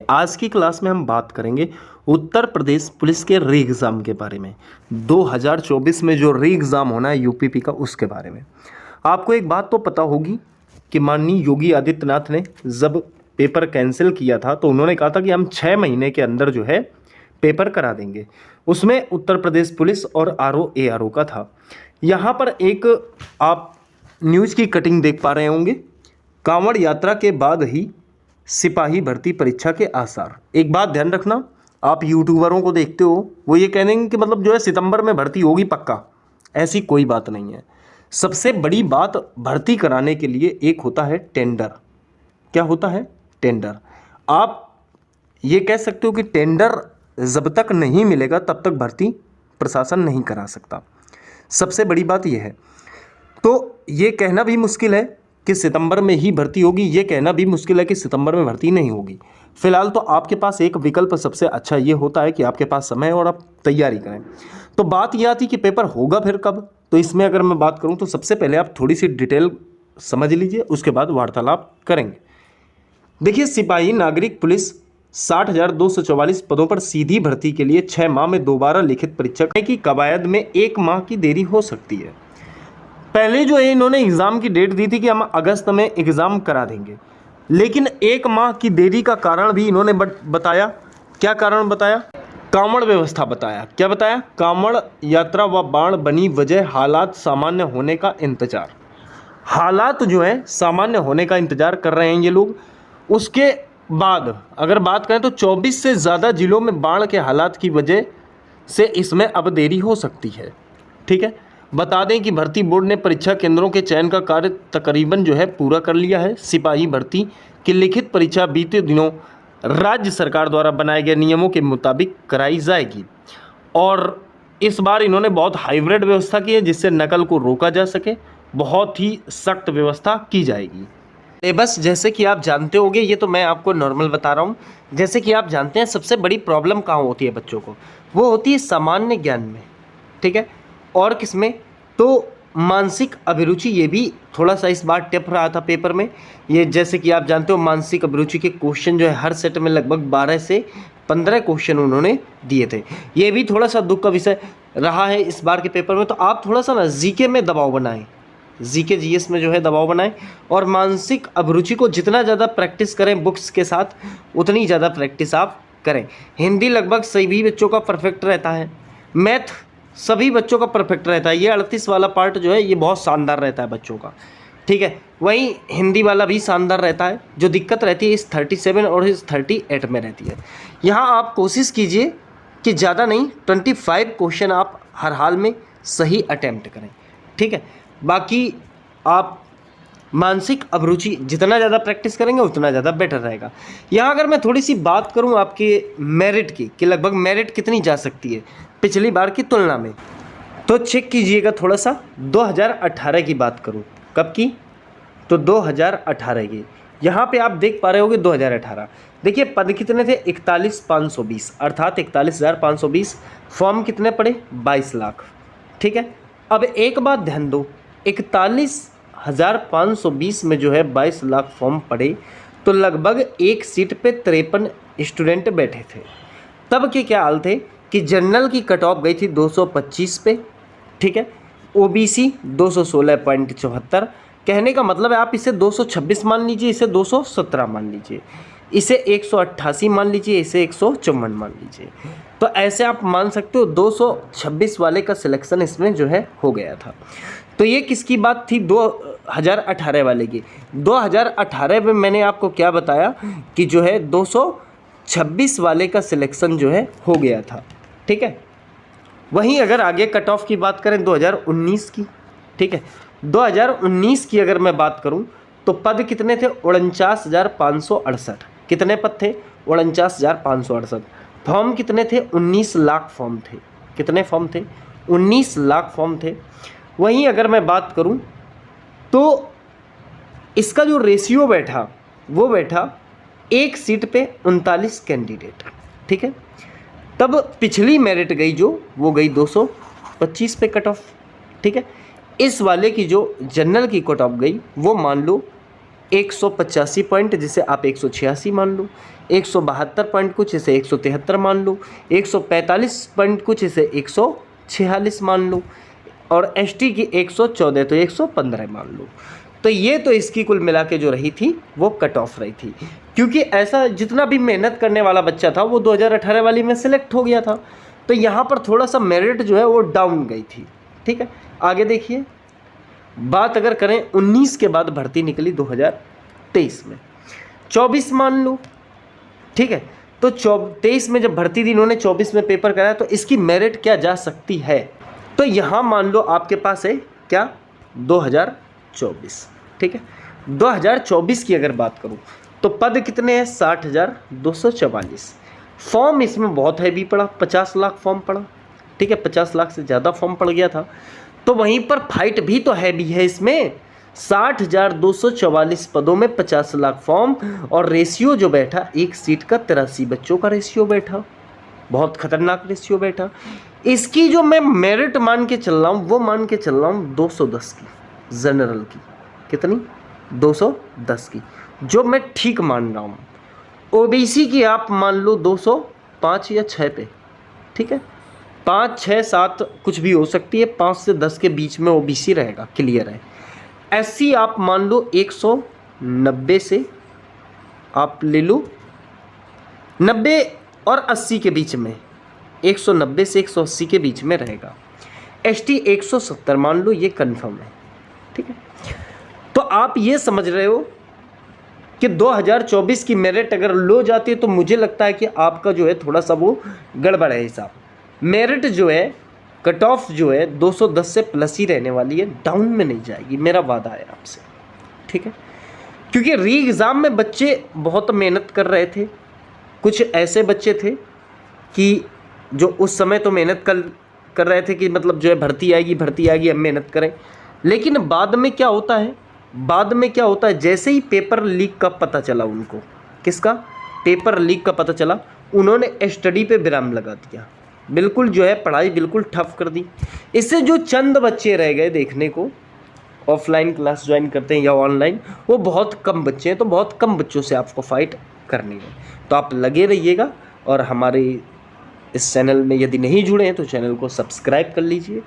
आज की क्लास में हम बात करेंगे उत्तर प्रदेश पुलिस के री एग्ज़ाम के बारे में। 2024 में जो री एग्ज़ाम होना है यूपीपी का, उसके बारे में। आपको एक बात तो पता होगी कि माननीय योगी आदित्यनाथ ने जब पेपर कैंसिल किया था तो उन्होंने कहा था कि हम 6 महीने के अंदर जो है पेपर करा देंगे। उसमें उत्तर प्रदेश पुलिस और ARO का था। यहाँ पर एक आप न्यूज़ की कटिंग देख पा रहे होंगे, कांवड़ यात्रा के बाद ही सिपाही भर्ती परीक्षा के आसार। एक बात ध्यान रखना, आप यूट्यूबरों को देखते हो, वो ये कह देंगे कि मतलब जो है सितंबर में भर्ती होगी पक्का। ऐसी कोई बात नहीं है। सबसे बड़ी बात भर्ती कराने के लिए एक होता है टेंडर। क्या होता है? टेंडर। आप ये कह सकते हो कि टेंडर जब तक नहीं मिलेगा तब तक भर्ती प्रशासन नहीं करा सकता। सबसे बड़ी बात यह है। तो ये कहना भी मुश्किल है कि सितंबर में ही भर्ती होगी, ये कहना भी मुश्किल है कि सितंबर में भर्ती नहीं होगी। फिलहाल तो आपके पास एक विकल्प सबसे अच्छा ये होता है कि आपके पास समय है और आप तैयारी करें। तो बात यह आती कि पेपर होगा फिर कब। तो इसमें अगर मैं बात करूं तो सबसे पहले आप थोड़ी सी डिटेल समझ लीजिए, उसके बाद वार्तालाप करेंगे। देखिए, सिपाही नागरिक पुलिस 60,244 पदों पर सीधी भर्ती के लिए 6 माह में दोबारा लिखित परीक्षा की कवायद में 1 माह की देरी हो सकती है। पहले जो है इन्होंने एग्ज़ाम की डेट दी थी कि हम अगस्त में एग्ज़ाम करा देंगे, लेकिन 1 माह की देरी का कारण भी इन्होंने बताया। क्या कारण बताया? कांवड़ व्यवस्था बताया। क्या बताया? कांवड़ यात्रा व बाण बनी वजह हालात सामान्य होने का इंतजार। हालात जो है सामान्य होने का इंतजार कर रहे हैं ये लोग। उसके बाद अगर बात करें तो 24 से ज़्यादा जिलों में बाढ़ के हालात की वजह से इसमें अब देरी हो सकती है। ठीक है, बता दें कि भर्ती बोर्ड ने परीक्षा केंद्रों के चयन का कार्य तकरीबन जो है पूरा कर लिया है। सिपाही भर्ती की लिखित परीक्षा बीते दिनों राज्य सरकार द्वारा बनाए गए नियमों के मुताबिक कराई जाएगी और इस बार इन्होंने बहुत हाइब्रिड व्यवस्था की है जिससे नकल को रोका जा सके। बहुत ही सख्त व्यवस्था की जाएगी। बस जैसे कि आप जानते होंगे, ये तो मैं आपको नॉर्मल बता रहा हूँ। जैसे कि आप जानते हैं सबसे बड़ी प्रॉब्लम कहाँ होती है बच्चों को, वो होती है सामान्य ज्ञान में। ठीक है, और किसमें? तो मानसिक अभिरुचि, ये भी थोड़ा सा इस बार टिप रहा था पेपर में। ये जैसे कि आप जानते हो मानसिक अभिरुचि के क्वेश्चन जो है हर सेट में लगभग 12 से 15 क्वेश्चन उन्होंने दिए थे। ये भी थोड़ा सा दुख का विषय रहा है इस बार के पेपर में। तो आप थोड़ा सा ना जीके में दबाव बनाएं, जीके जीएस में जो है दबाव बनाएं और मानसिक अभिरुचि को जितना ज़्यादा प्रैक्टिस करें बुक्स के साथ उतनी ज़्यादा प्रैक्टिस आप करें। हिंदी लगभग सभी बच्चों का परफेक्ट रहता है, मैथ सभी बच्चों का परफेक्ट रहता है। ये 38 वाला पार्ट जो है ये बहुत शानदार रहता है बच्चों का। ठीक है, वहीं हिंदी वाला भी शानदार रहता है। जो दिक्कत रहती है इस 37 और इस 38 में रहती है। यहाँ आप कोशिश कीजिए कि ज़्यादा नहीं 25 क्वेश्चन आप हर हाल में सही अटैम्प्ट करें। ठीक है, बाकी आप मानसिक अभिरुचि जितना ज़्यादा प्रैक्टिस करेंगे उतना ज़्यादा बेटर रहेगा। यहाँ अगर मैं थोड़ी सी बात करूँ आपके मेरिट की कि लगभग मेरिट कितनी जा सकती है पिछली बार की तुलना में, तो चेक कीजिएगा थोड़ा सा। 2018 की बात करूँ, कब की? तो 2018 की। यहाँ पे आप देख पा रहे होगे 2018। देखिए पद कितने थे? 41,520, अर्थात 41,520। फॉर्म कितने पड़े? 22 लाख। ठीक है, अब एक बात ध्यान दो, 41,520 में जो है 22 लाख फॉर्म पड़े तो लगभग एक सीट पे 53 स्टूडेंट बैठे थे। तब के क्या हाल थे कि जनरल की कट ऑफ गई थी 225 पे। ठीक है, ओबीसी 216.74। कहने का मतलब है आप इसे 226 मान लीजिए, इसे 217 मान लीजिए, इसे 188 मान लीजिए, इसे 154 मान लीजिए। तो ऐसे आप मान सकते हो 226 वाले का सिलेक्शन इसमें जो है हो गया था। तो ये किसकी बात थी? 2018 वाले की। 2018 में मैंने आपको क्या बताया कि जो है 226 वाले का सिलेक्शन जो है हो गया था। ठीक है, वहीं अगर आगे कट ऑफ की बात करें 2019 की। ठीक है, 2019 की अगर मैं बात करूं तो पद कितने थे? 49,568। कितने पद थे? 49,568। फॉर्म कितने थे? 19 लाख फॉर्म थे। कितने फॉर्म थे? 19 लाख फॉर्म थे। वहीं अगर मैं बात करूं तो इसका जो रेशियो बैठा वो बैठा एक सीट पे 39 कैंडिडेट। ठीक है, तब पिछली मेरिट गई जो वो गई 225 पे कट ऑफ। ठीक है, इस वाले की जो जनरल की कट ऑफ गई वो मान लो 185 पॉइंट जिसे आप 186 मान लो, 172 पॉइंट कुछ इसे 173 मान लो, 145 पॉइंट कुछ इसे 146 मान लो, और एसटी की 114 तो 115 मान लो। तो ये तो इसकी कुल मिला के जो रही थी वो कट ऑफ रही थी, क्योंकि ऐसा जितना भी मेहनत करने वाला बच्चा था वो 2018 वाली में सिलेक्ट हो गया था। तो यहाँ पर थोड़ा सा मेरिट जो है वो डाउन गई थी। ठीक है, आगे देखिए, बात अगर करें 19 के बाद भर्ती निकली 2023 में, 24 मान लो। ठीक है, तो 23 में जब भर्ती थी, इन्होंने 24 में पेपर कराया, तो इसकी मेरिट क्या जा सकती है? तो यहाँ मान लो आपके पास है क्या, 2024। ठीक है, 2024 की अगर बात करूँ तो पद कितने हैं, 60,244। फॉर्म इसमें बहुत हैवी पड़ा, 50 लाख फॉर्म पड़ा। ठीक है, 50 लाख से ज़्यादा फॉर्म पड़ गया था। तो वहीं पर फाइट भी तो हैवी है इसमें, 60,244 पदों में 50 लाख फॉर्म, और रेशियो जो बैठा एक सीट का 83 बच्चों का रेशियो बैठा, बहुत खतरनाक रेशियो बैठा। इसकी जो मैं मेरिट मान के चल रहा हूँ वो मान के चल रहा हूँ 210 की, जनरल की कितनी, 210 की, जो मैं ठीक मान रहा हूँ। ओबीसी की आप मान लो 205 या 6 पे। ठीक है, 5, 6, 7 कुछ भी हो सकती है, 5 से 10 के बीच में ओबीसी रहेगा, क्लियर है। एससी आप मान लो 190 से आप ले लो 90 और 80 के बीच में, 190 से 180 के बीच में रहेगा। एसटी 170 मान लो, ये कन्फर्म है। ठीक है, तो आप ये समझ रहे हो कि 2024 की मेरिट अगर लो जाती है तो मुझे लगता है कि आपका जो है थोड़ा सा वो गड़बड़ है हिसाब। मेरिट जो है, कट ऑफ जो है 210 से प्लस ही रहने वाली है, डाउन में नहीं जाएगी, मेरा वादा है आपसे। ठीक है, क्योंकि री एग्ज़ाम में बच्चे बहुत मेहनत कर रहे थे। कुछ ऐसे बच्चे थे कि जो उस समय तो मेहनत कर रहे थे कि मतलब जो है भर्ती आएगी, हम मेहनत करें। लेकिन बाद में क्या होता है, जैसे ही पेपर लीक का पता चला उनको, किसका, पेपर लीक का पता चला, उन्होंने स्टडी पे विराम लगा दिया, बिल्कुल जो है पढ़ाई बिल्कुल ठप कर दी। इससे जो चंद बच्चे रह गए देखने को, ऑफलाइन क्लास ज्वाइन करते हैं या ऑनलाइन, वो बहुत कम बच्चे हैं। तो बहुत कम बच्चों से आपको फाइट करनी है। तो आप लगे रहिएगा, और हमारे इस चैनल में यदि नहीं जुड़े हैं तो चैनल को सब्सक्राइब कर लीजिए।